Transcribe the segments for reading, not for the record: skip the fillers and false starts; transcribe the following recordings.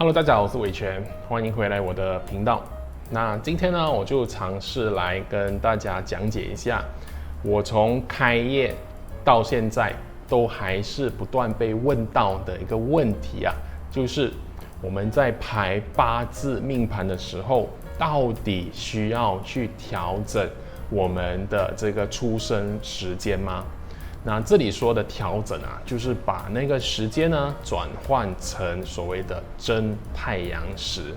Hello， 大家好，我是伟权，欢迎回来我的频道。那今天呢，我就尝试来跟大家讲解一下，我从开业到现在都还是不断被问到的一个问题啊，就是我们在排八字命盘的时候，到底需要去调整我们的这个出生时间吗？那这里说的调整啊，就是把那个时间呢转换成所谓的真太阳时。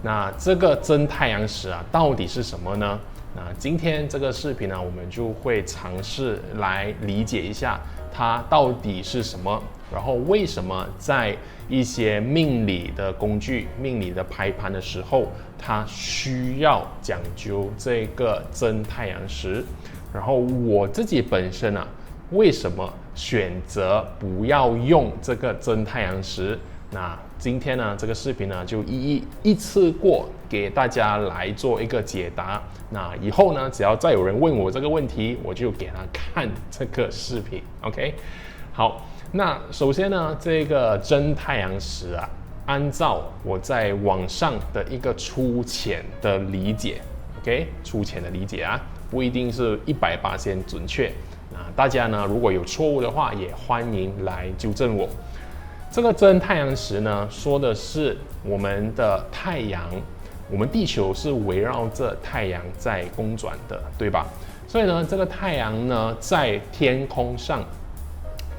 那这个真太阳时啊，到底是什么呢？那今天这个视频呢，我们就会尝试来理解一下它到底是什么，然后为什么在一些命理的工具、命理的排盘的时候，它需要讲究这个真太阳时。然后我自己本身啊，为什么选择不要用这个真太阳时？那今天呢，这个视频呢，就一次过给大家来做一个解答。那以后呢，只要再有人问我这个问题，我就给他看这个视频。OK， 好，那首先呢，这个真太阳时啊，按照我在网上的一个粗浅的理解 ，OK， 粗浅的理解啊，不一定是100%准确。那大家呢，如果有错误的话，也欢迎来纠正我。这个真太阳时呢，说的是我们的太阳，我们地球是围绕着太阳在公转的，对吧？所以呢，这个太阳呢，在天空上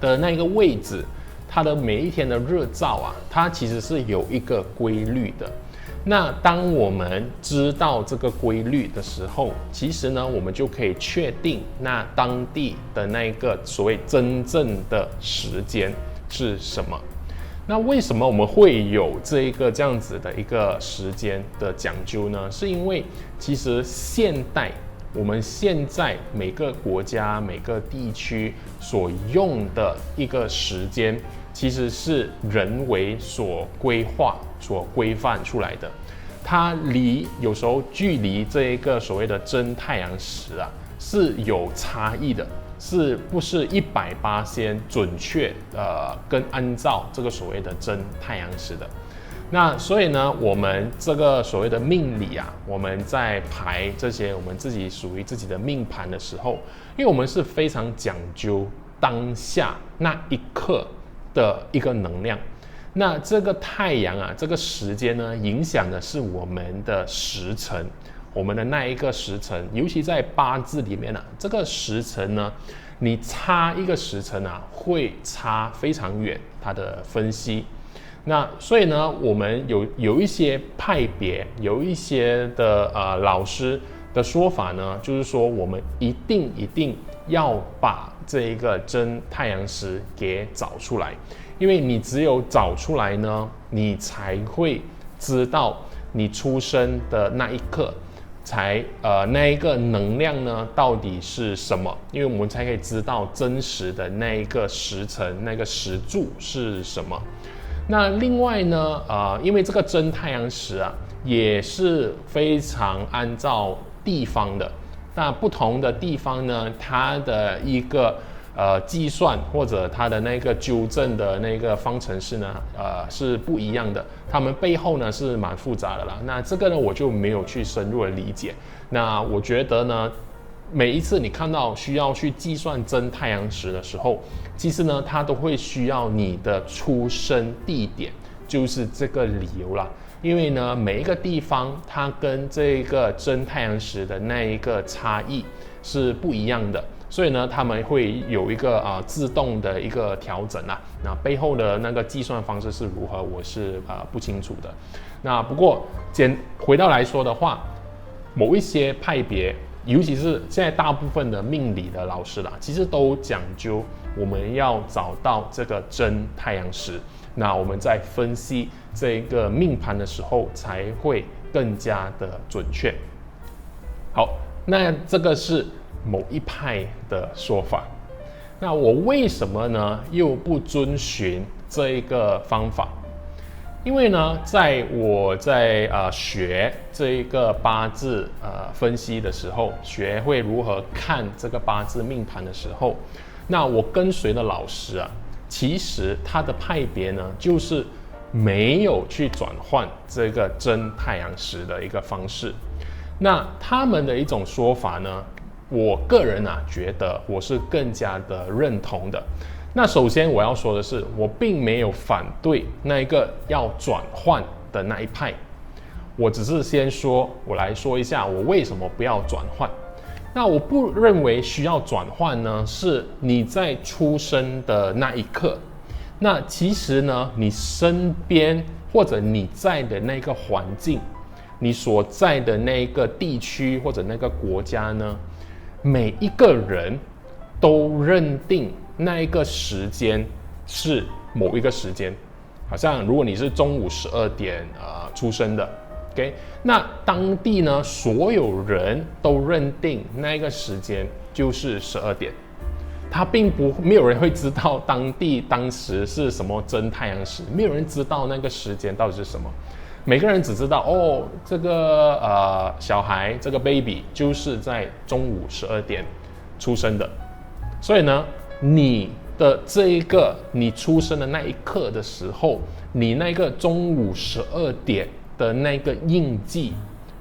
的那个位置，它的每一天的日照啊，它其实是有一个规律的。那当我们知道这个规律的时候，其实呢，我们就可以确定那当地的那个所谓真正的时间是什么。那为什么我们会有这样子的一个时间的讲究呢？是因为其实我们现在每个国家、每个地区所用的一个时间，其实是人为所规划、所规范出来的。它有时候距离这一个所谓的真太阳时啊，是有差异的。是不是100%准确？跟按照这个所谓的真太阳时的。那所以呢，我们这个所谓的命理啊，我们在排这些我们自己属于自己的命盘的时候，因为我们是非常讲究当下那一刻的一个能量。那这个太阳啊，这个时间呢，影响的是我们的时辰。我们的那一个时辰，尤其在八字里面啊，这个时辰呢，你差一个时辰啊，会差非常远。它的分析，那所以呢，我们有一些派别，有一些的老师的说法呢，就是说我们一定要把这一个真太阳时给找出来，因为你只有找出来呢，你才会知道你出生的那一刻。那一个能量呢，到底是什么？因为我们才可以知道真实的那一个时辰、那个时柱是什么。那另外呢，因为这个真太阳时啊，也是非常按照地方的。那不同的地方呢，它的一个计算或者它的那个纠正的那个方程式呢，是不一样的。它们背后呢是蛮复杂的啦。那这个呢，我就没有去深入的理解。那我觉得呢，每一次你看到需要去计算真太阳时的时候，其实呢，它都会需要你的出生地点，就是这个理由啦。因为呢，每一个地方它跟这个真太阳时的那一个差异是不一样的。所以呢，他们会有一个自动的一个调整啊。那背后的那个计算方式是如何，我是不清楚的。那不过回到来说的话，某一些派别，尤其是现在大部分的命理的老师啦，其实都讲究我们要找到这个真太阳时。那我们在分析这个命盘的时候，才会更加的准确。好，那这个是某一派的说法。那我为什么呢又不遵循这一个方法？因为呢，我在学这一个八字分析的时候，学会如何看这个八字命盘的时候，那我跟随的老师啊，其实他的派别呢，就是没有去转换这个真太阳时的一个方式。那他们的一种说法呢，我个人觉得我是更加的认同的。那首先我要说的是，我并没有反对那一个要转换的那一派，我只是先说，我来说一下我为什么不要转换。那我不认为需要转换呢，是你在出生的那一刻，那其实呢，你身边或者你在的那个环境，你所在的那个地区或者那个国家呢，每一个人都认定那一个时间是某一个时间。好像如果你是中午12点出生的 ，OK， 那当地呢所有人都认定那个时间就是12点，他没有人会知道当时是什么真太阳时，没有人知道那个时间到底是什么，每个人只知道这个小孩这个 baby 就是在中午12点出生的，所以呢你的这一个你出生的那一刻的时候，你那个中午12点的那个印记，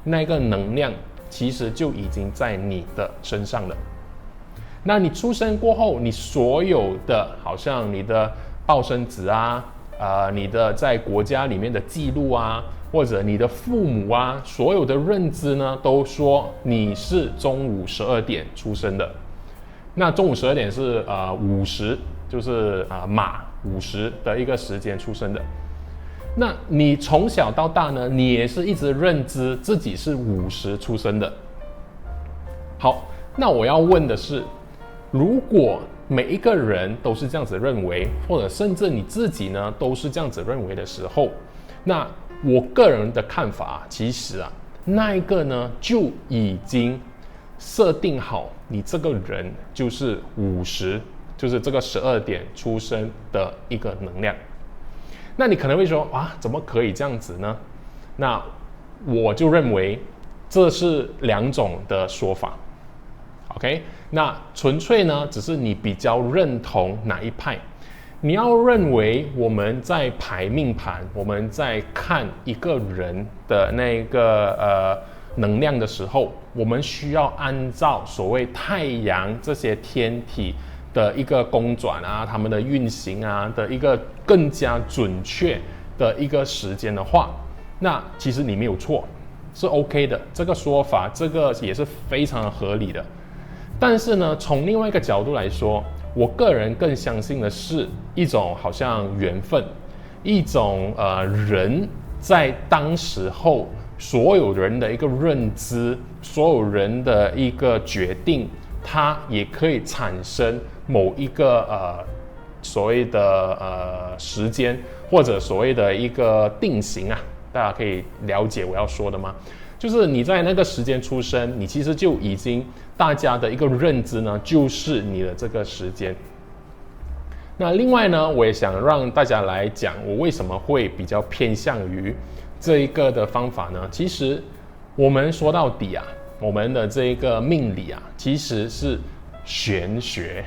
那个能量，其实就已经在你的身上了。那你出生过后，你所有的，好像你的报生纸你的在国家里面的记录或者你的父母所有的认知呢，都说你是中午12点出生的。那中午12点是50，就是马50的一个时间出生的。那你从小到大呢，你也是一直认知自己是50出生的。好，那我要问的是，如果每一个人都是这样子认为，或者甚至你自己呢都是这样子认为的时候，那我个人的看法其实那一个呢就已经设定好你这个人就是50，就是这个12点出生的一个能量。那你可能会说怎么可以这样子呢？那我就认为这是2种的说法。OK， 那纯粹呢只是你比较认同哪一派。你要认为我们在排命盘，我们在看一个人的那个能量的时候，我们需要按照所谓太阳这些天体的一个公转他们的运行的一个更加准确的一个时间的话，那其实你没有错，是 OK 的，这个说法这个也是非常合理的。但是呢，从另外一个角度来说，我个人更相信的是一种好像缘分，一种人在当时候所有人的一个认知，所有人的一个决定，它也可以产生某一个所谓的时间，或者所谓的一个定型大家可以了解我要说的吗？就是你在那个时间出生，你其实就已经大家的一个认知呢，就是你的这个时间。那另外呢，我也想让大家来讲，我为什么会比较偏向于这一个的方法呢？其实我们说到底我们的这个命理其实是玄学，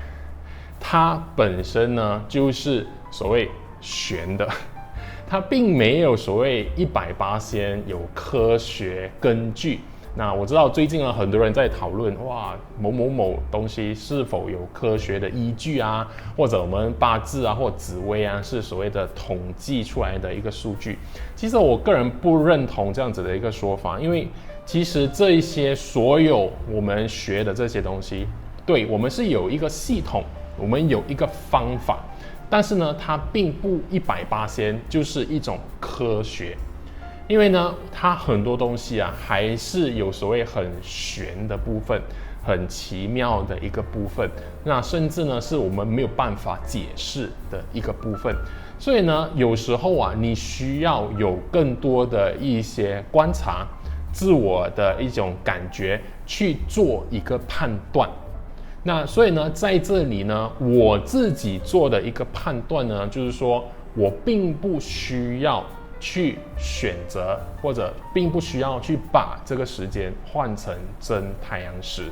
它本身呢就是所谓玄的，它并没有所谓100%有科学根据。那我知道最近很多人在讨论某某某东西是否有科学的依据或者我们八字或紫微是所谓的统计出来的一个数据。其实我个人不认同这样子的一个说法，因为其实这一些所有我们学的这些东西，对，我们是有一个系统，我们有一个方法，但是呢它并不100%就是一种科学。因为呢它很多东西还是有所谓很玄的部分，很奇妙的一个部分，那甚至呢是我们没有办法解释的一个部分。所以呢有时候你需要有更多的一些观察，自我的一种感觉去做一个判断。那所以呢在这里呢，我自己做的一个判断呢，就是说我并不需要去选择，或者并不需要去把这个时间换成真太阳时。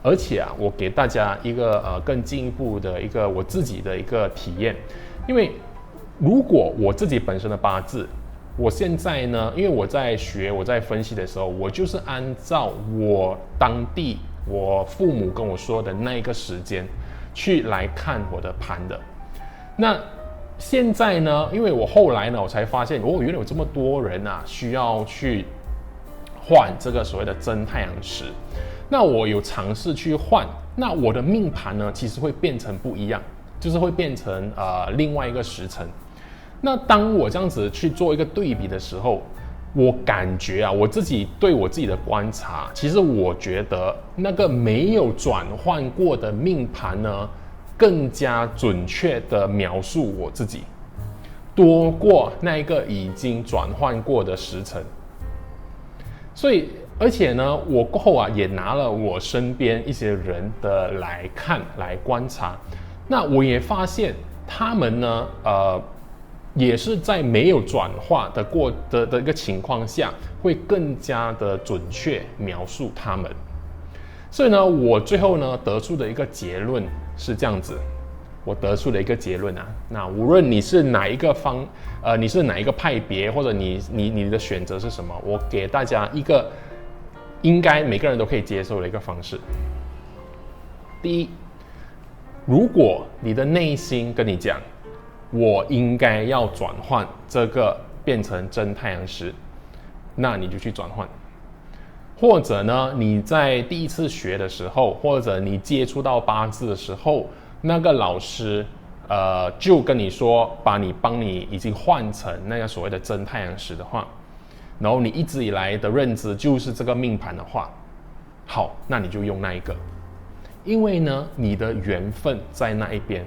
而且我给大家一个更进一步的一个我自己的一个体验，因为如果我自己本身的八字，我现在呢，因为我在学、我在分析的时候，我就是按照我当地我父母跟我说的那一个时间去来看我的盘的。那现在呢，因为我后来呢，我才发现，原来有这么多人啊，需要去换这个所谓的真太阳石。那我有尝试去换，那我的命盘呢，其实会变成不一样，就是会变成另外一个时辰。那当我这样子去做一个对比的时候，我感觉啊，我自己对我自己的观察，其实我觉得那个没有转换过的命盘呢，更加准确的描述我自己，多过那一个已经转换过的时辰。所以，而且呢，我过后啊也拿了我身边一些人的来看、来观察，那我也发现他们呢，也是在没有转化的一个情况下，会更加的准确描述他们。所以呢，我最后呢得出的一个结论是这样子，我得出的一个结论啊，那无论你是哪一个你是哪一个派别，或者你的选择是什么，我给大家一个应该每个人都可以接受的一个方式。第一，如果你的内心跟你讲，我应该要转换这个变成真太阳石，那你就去转换。或者呢，你在第一次学的时候，或者你接触到八字的时候，那个老师就跟你说，帮你已经换成那个所谓的真太阳石的话，然后你一直以来的认知就是这个命盘的话，好，那你就用那一个，因为呢，你的缘分在那一边。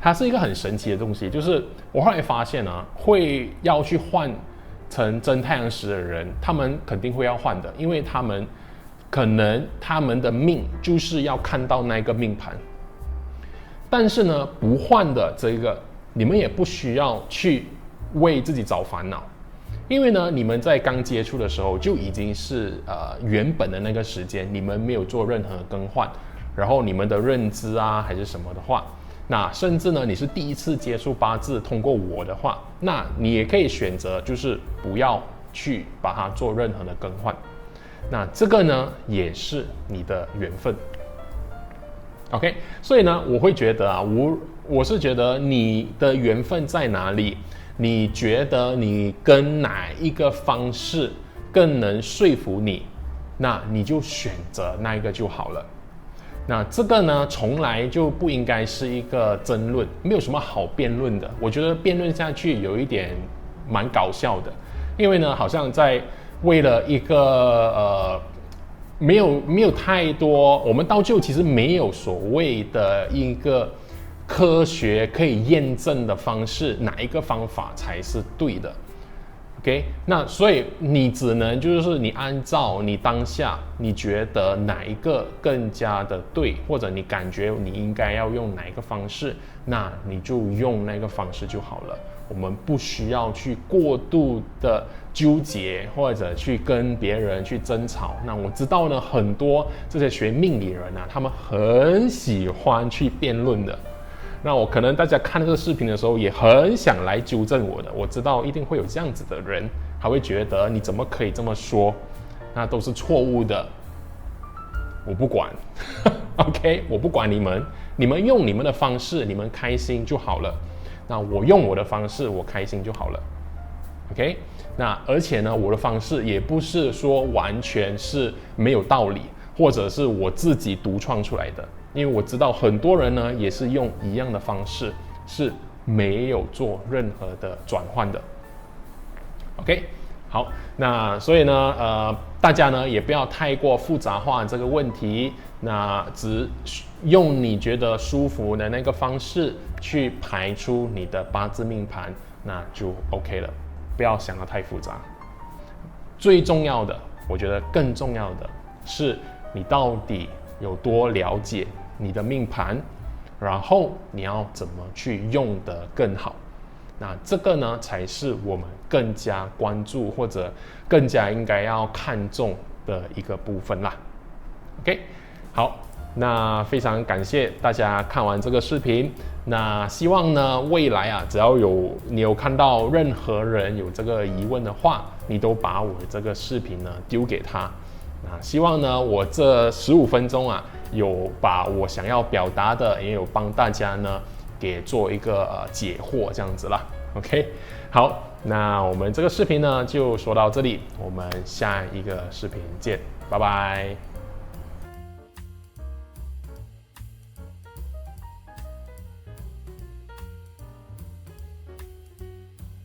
它是一个很神奇的东西，就是我后来发现啊，会要去换成真太阳石的人，他们肯定会要换的，因为他们可能他们的命就是要看到那个命盘。但是呢，不换的这个，你们也不需要去为自己找烦恼，因为呢，你们在刚接触的时候就已经是原本的那个时间，你们没有做任何更换，然后你们的认知啊还是什么的话。那甚至呢，你是第一次接触八字，通过我的话，那你也可以选择就是不要去把它做任何的更换。那这个呢，也是你的缘分。OK， 所以呢，我会觉得啊，我是觉得你的缘分在哪里？你觉得你跟哪一个方式更能说服你，那你就选择那一个就好了。那这个呢，从来就不应该是一个争论，没有什么好辩论的。我觉得辩论下去有一点蛮搞笑的，因为呢，好像在为了一个没有太多，我们到最后其实没有所谓的一个科学可以验证的方式，哪一个方法才是对的。OK， 那所以你只能就是你按照你当下你觉得哪一个更加的对，或者你感觉你应该要用哪一个方式，那你就用那个方式就好了。我们不需要去过度的纠结，或者去跟别人去争吵。那我知道呢，很多这些学命理人啊，他们很喜欢去辩论的。那我可能大家看这个视频的时候也很想来纠正我的，我知道一定会有这样子的人，他会觉得你怎么可以这么说，那都是错误的，我不管OK， 我不管你们用你们的方式，你们开心就好了，那我用我的方式，我开心就好了 OK， 那而且呢，我的方式也不是说完全是没有道理，或者是我自己独创出来的，因为我知道很多人呢也是用一样的方式，是没有做任何的转换的。OK， 好，那所以呢，大家呢也不要太过复杂化这个问题，那只用你觉得舒服的那个方式去排出你的八字命盘，那就 OK 了，不要想得太复杂。最重要的，我觉得更重要的是你到底有多了解你的命盘，然后你要怎么去用得更好，那这个呢才是我们更加关注或者更加应该要看重的一个部分啦。OK， 好，那非常感谢大家看完这个视频。那希望呢，未来啊，只要你有看到任何人有这个疑问的话，你都把我这个视频呢丢给他。那希望呢，我这15分钟啊，有把我想要表达的，也有帮大家呢给做一个解惑这样子啦。OK， 好，那我们这个视频呢就说到这里，我们下一个视频见，拜拜。